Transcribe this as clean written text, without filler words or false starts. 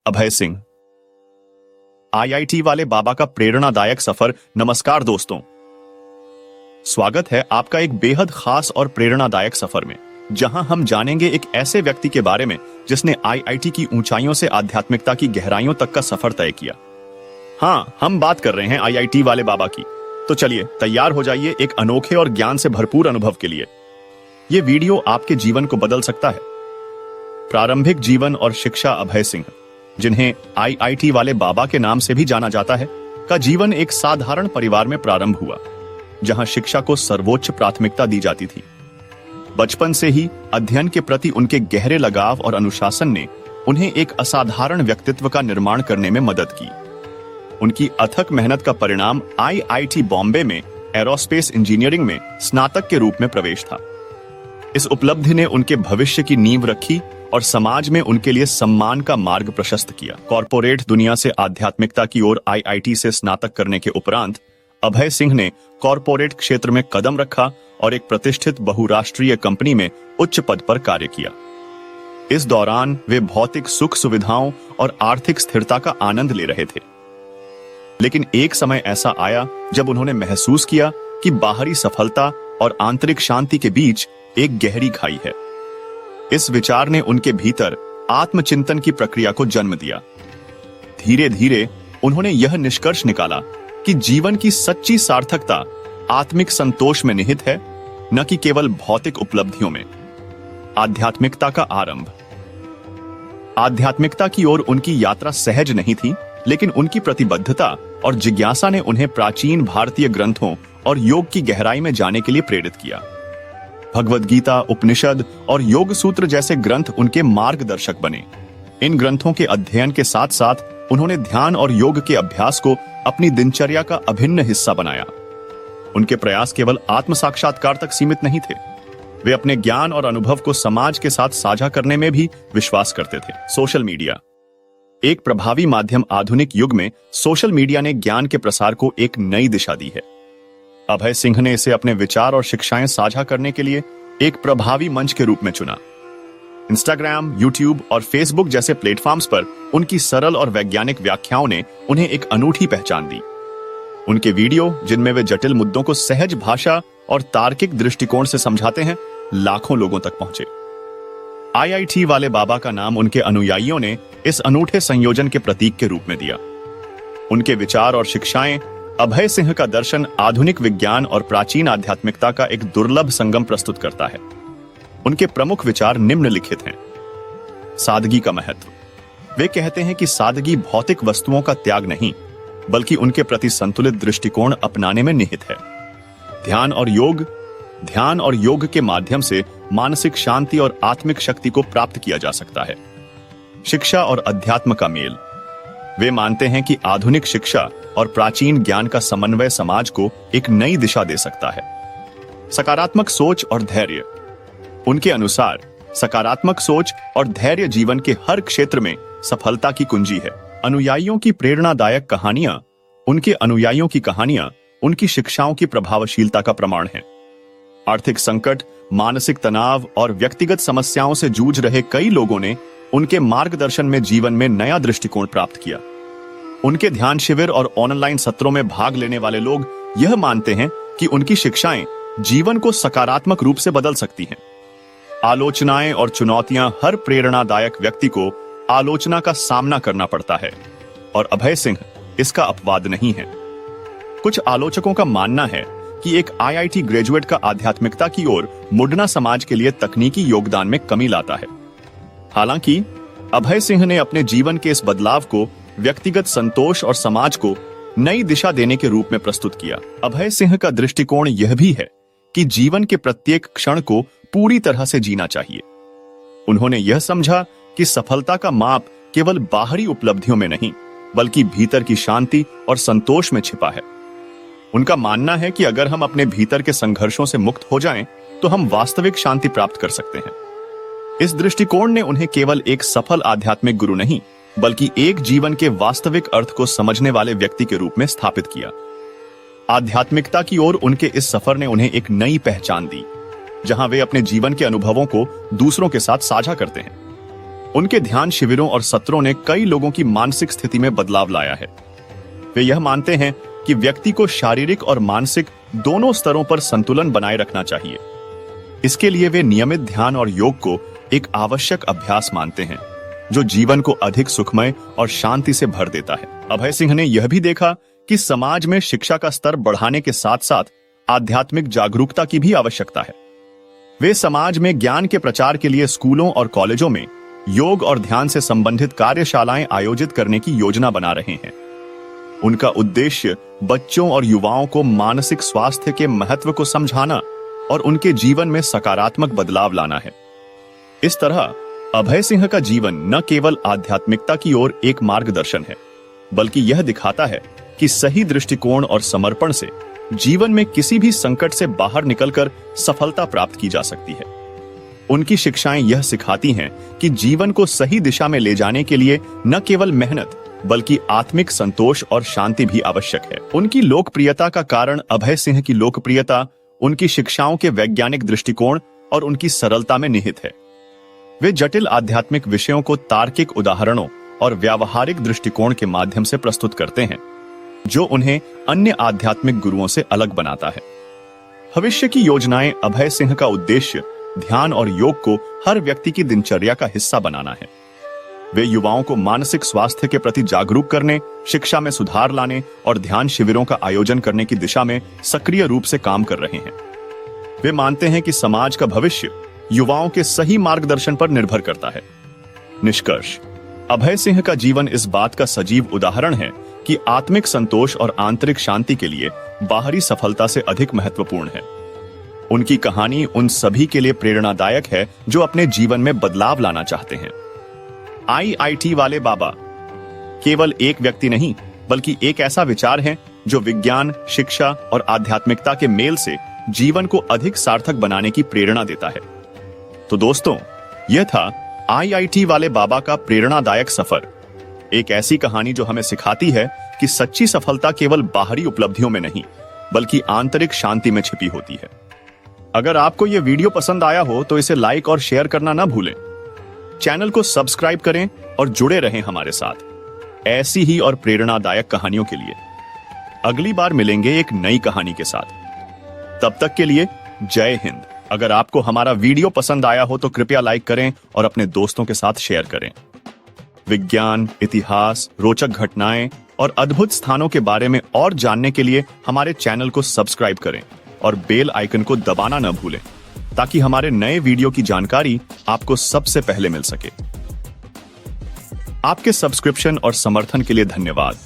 Abhay Singh. IIT वाले बाबा का प्रेरणादायक सफर। नमस्कार दोस्तों, स्वागत है आपका एक बेहद खास और प्रेरणादायक सफर में, जहां हम जानेंगे एक ऐसे व्यक्ति के बारे में जिसने आईआईटी की ऊंचाइयों से आध्यात्मिकता की गहराइयों तक का सफर तय किया। हाँ, हम बात कर रहे हैं आईआईटी वाले बाबा की। तो चलिए तैयार हो जाइए एक अनोखे और ज्ञान से भरपूर अनुभव के लिए। ये वीडियो आपके जीवन को बदल सकता है। प्रारंभिक जीवन और शिक्षा। अभय सिंह, जिन्हें आईआईटी वाले बाबा के नाम से भी जाना जाता है, का जीवन एक साधारण परिवार में प्रारंभ हुआ, जहां शिक्षा को सर्वोच्च प्राथमिकता दी जाती थी। बचपन से ही अध्ययन के प्रति उनके गहरे लगाव और अनुशासन ने उन्हें एक असाधारण व्यक्तित्व का निर्माण करने में मदद की। उनकी अथक मेहनत का परिणाम आईआईटी बॉम्बे में एरोस्पेस इंजीनियरिंग में स्नातक के रूप में प्रवेश था। इस उपलब्धि ने उनके भविष्य की नींव रखी और समाज में उनके लिए सम्मान का मार्ग प्रशस्त किया। कॉर्पोरेट दुनिया से आध्यात्मिकता की ओर आईआईटी से स्नातक करने के उपरांत अभय सिंह ने कॉर्पोरेट क्षेत्र में कदम रखा और एक प्रतिष्ठित बहुराष्ट्रीय कंपनी में उच्च पद पर कार्य किया। इस दौरान वे भौतिक सुख सुविधाओं और आर्थिक स्थिरता का आनंद ले रहे थे। लेकिन एक समय ऐसा आया जब उन्होंने महसूस किया कि बाहरी सफलता और आंतरिक शांति के बीच एक गहरी खाई है। इस विचार ने उनके भीतर आत्मचिंतन की प्रक्रिया को जन्म दिया। धीरे धीरे उन्होंने यह निष्कर्ष निकाला कि जीवन की सच्ची सार्थकता आत्मिक संतोष में निहित है, न कि केवल भौतिक उपलब्धियों में। आध्यात्मिकता का आरंभ। आध्यात्मिकता की ओर उनकी यात्रा सहज नहीं थी, लेकिन उनकी प्रतिबद्धता और जिज्ञासा ने उन्हें प्राचीन भारतीय ग्रंथों और योग की गहराई में जाने के लिए प्रेरित किया। भगवद गीता, उपनिषद और योग सूत्र जैसे ग्रंथ उनके मार्गदर्शक बने। इन ग्रंथों के अध्ययन के साथ साथ उन्होंने ध्यान और योग के अभ्यास को अपनी दिनचर्या का अभिन्न हिस्सा बनाया। उनके प्रयास केवल आत्म साक्षात्कार तक सीमित नहीं थे, वे अपने ज्ञान और अनुभव को समाज के साथ साझा करने में भी विश्वास करते थे। सोशल मीडिया एक प्रभावी माध्यम। आधुनिक युग में सोशल मीडिया ने ज्ञान के प्रसार को एक नई दिशा दी है। अभय सिंह ने इसे अपने विचार और शिक्षाएं साझा करने के लिए एक प्रभावी मंच के रूप में चुना। इंस्टाग्राम, यूट्यूब और फेसबुक जैसे प्लेटफॉर्म्स पर उनकी सरल और वैज्ञानिक व्याख्याओं ने उन्हें एक अनूठी पहचान दी। उनके वीडियो, जिनमें वे जटिल मुद्दों को सहज भाषा और तार्किक दृष्टिकोण से समझाते हैं, लाखों लोगों तक पहुंचे। आईआईटी वाले बाबा का नाम उनके अनुयायियों ने इस अनूठे संयोजन के प्रतीक के रूप में दिया। उनके विचार और शिक्षाएं अभय सिंह का दर्शन आधुनिक विज्ञान और प्राचीन आध्यात्मिकता का एक दुर्लभ संगम प्रस्तुत करता है। उनके प्रमुख विचार निम्नलिखित हैं। सादगी का महत्व। वे कहते हैं कि सादगी भौतिक वस्तुओं का त्याग नहीं, बल्कि उनके प्रति संतुलित दृष्टिकोण अपनाने में निहित है। ध्यान और योग के माध्यम से मानसिक शांति और आत्मिक शक्ति को प्राप्त किया जा सकता है। शिक्षा और अध्यात्म का मेल। वे मानते हैं कि आधुनिक शिक्षा और प्राचीन ज्ञान का समन्वय समाज को एक नई दिशा दे सकता है। सकारात्मक सोच और धैर्य। उनके अनुसार सकारात्मक सोच और धैर्य जीवन के हर क्षेत्र में सफलता की कुंजी है। अनुयायियों की प्रेरणादायक कहानियां। उनके अनुयायियों की कहानियां उनकी शिक्षाओं की प्रभावशीलता का प्रमाण है। आर्थिक संकट, मानसिक तनाव और व्यक्तिगत समस्याओं से जूझ रहे कई लोगों ने उनके मार्गदर्शन में जीवन में नया दृष्टिकोण प्राप्त किया। उनके ध्यान शिविर और ऑनलाइन सत्रों में भाग लेने वाले लोग यह मानते हैं कि उनकी शिक्षाएं जीवन को सकारात्मक रूप से बदल सकती हैं। आलोचनाएं और चुनौतियां। हर प्रेरणादायक व्यक्ति को आलोचना का सामना करना पड़ता है, और अभय सिंह इसका अपवाद नहीं है। कुछ आलोचकों का मानना है कि एक आईआईटी ग्रेजुएट का आध्यात्मिकता की ओर मुड़ना समाज के लिए तकनीकी योगदान में कमी लाता है। हालांकि अभय सिंह ने अपने जीवन के इस बदलाव को व्यक्तिगत संतोष और समाज को नई दिशा देने के रूप में प्रस्तुत किया। अभय सिंह का दृष्टिकोण यह भी है कि जीवन के प्रत्येक क्षण को पूरी तरह से जीना चाहिए। उन्होंने यह समझा कि सफलता का माप केवल बाहरी उपलब्धियों में नहीं, बल्कि भीतर की शांति और संतोष में छिपा है। उनका मानना है कि अगर हम अपने भीतर के संघर्षों से मुक्त हो जाएं, तो हम वास्तविक शांति प्राप्त कर सकते हैं। इस दृष्टिकोण ने उन्हें केवल एक सफल आध्यात्मिक गुरु नहीं, बल्कि एक जीवन के वास्तविक अर्थ को समझने वाले व्यक्ति के रूप में स्थापित किया। आध्यात्मिकता की ओर उनके इस सफर ने उन्हें एक नई पहचान दी, जहां वे अपने जीवन के अनुभवों को दूसरों के साथ साझा करते हैं। उनके ध्यान शिविरों और सत्रों ने कई लोगों की मानसिक स्थिति में बदलाव लाया है। वे यह मानते हैं कि व्यक्ति को शारीरिक और मानसिक दोनों स्तरों पर संतुलन बनाए रखना चाहिए। इसके लिए वे नियमित ध्यान और योग को एक आवश्यक अभ्यास मानते हैं, जो जीवन को अधिक सुखमय और शांति से भर देता है। अभय सिंह ने यह भी देखा कि समाज में शिक्षा का स्तर बढ़ाने के साथ साथ आध्यात्मिक जागरूकता की भी आवश्यकता है। वे समाज में ज्ञान के प्रचार के लिए स्कूलों और कॉलेजों में योग और ध्यान से संबंधित कार्यशालाएं आयोजित करने की योजना बना रहे हैं। उनका उद्देश्य बच्चों और युवाओं को मानसिक स्वास्थ्य के महत्व को समझाना और उनके जीवन में सकारात्मक बदलाव लाना है। इस तरह अभय सिंह का जीवन न केवल आध्यात्मिकता की ओर एक मार्गदर्शन है, बल्कि यह दिखाता है कि सही दृष्टिकोण और समर्पण से जीवन में किसी भी संकट से बाहर निकलकर सफलता प्राप्त की जा सकती है। उनकी शिक्षाएं यह सिखाती हैं कि जीवन को सही दिशा में ले जाने के लिए न केवल मेहनत बल्कि आत्मिक संतोष और शांति भी आवश्यक है। उनकी लोकप्रियता का कारण अभय सिंह की लोकप्रियता उनकी शिक्षाओं के वैज्ञानिक दृष्टिकोण और उनकी सरलता में निहित है। वे जटिल आध्यात्मिक विषयों को तार्किक उदाहरणों और व्यावहारिक दृष्टिकोण के माध्यम से प्रस्तुत करते हैं, जो उन्हें अन्य आध्यात्मिक गुरुओं से अलग बनाता है। भविष्य की योजनाएं अभय सिंह का उद्देश्य ध्यान और योग को हर व्यक्ति की दिनचर्या का हिस्सा बनाना है। वे युवाओं को मानसिक स्वास्थ्य के प्रति जागरूक करने, शिक्षा में सुधार लाने और ध्यान शिविरों का आयोजन करने की दिशा में सक्रिय रूप से काम कर रहे हैं। वे मानते हैं कि समाज का भविष्य युवाओं के सही मार्गदर्शन पर निर्भर करता है। निष्कर्ष, अभय सिंह का जीवन इस बात का सजीव उदाहरण है कि आत्मिक संतोष और आंतरिक शांति के लिए बाहरी सफलता से अधिक महत्वपूर्ण है। उनकी कहानी उन सभी के लिए प्रेरणादायक है जो अपने जीवन में बदलाव लाना चाहते हैं। IIT वाले बाबा केवल एक व्यक्ति नहीं, बल्कि एक ऐसा विचार है जो विज्ञान, शिक्षा और आध्यात्मिकता के मेल से जीवन को अधिक सार्थक बनाने की प्रेरणा देता है। तो दोस्तों, यह था IIT वाले बाबा का प्रेरणादायक सफर, एक ऐसी कहानी जो हमें सिखाती है कि सच्ची सफलता केवल बाहरी उपलब्धियों में नहीं, बल्कि आंतरिक शांति में छिपी होती है। अगर आपको यह वीडियो पसंद आया हो तो इसे लाइक और शेयर करना ना भूलें। चैनल को सब्सक्राइब करें और जुड़े रहें हमारे साथ ऐसी ही और प्रेरणादायक कहानियों के लिए। अगली बार मिलेंगे एक नई कहानी के साथ। तब तक के लिए जय हिंद। अगर आपको हमारा वीडियो पसंद आया हो तो कृपया लाइक करें और अपने दोस्तों के साथ शेयर करें। विज्ञान, इतिहास, रोचक घटनाएं और अद्भुत स्थानों के बारे में और जानने के लिए हमारे चैनल को सब्सक्राइब करें और बेल आइकन को दबाना न भूलें, ताकि हमारे नए वीडियो की जानकारी आपको सबसे पहले मिल सके। आपके सब्सक्रिप्शन और समर्थन के लिए धन्यवाद।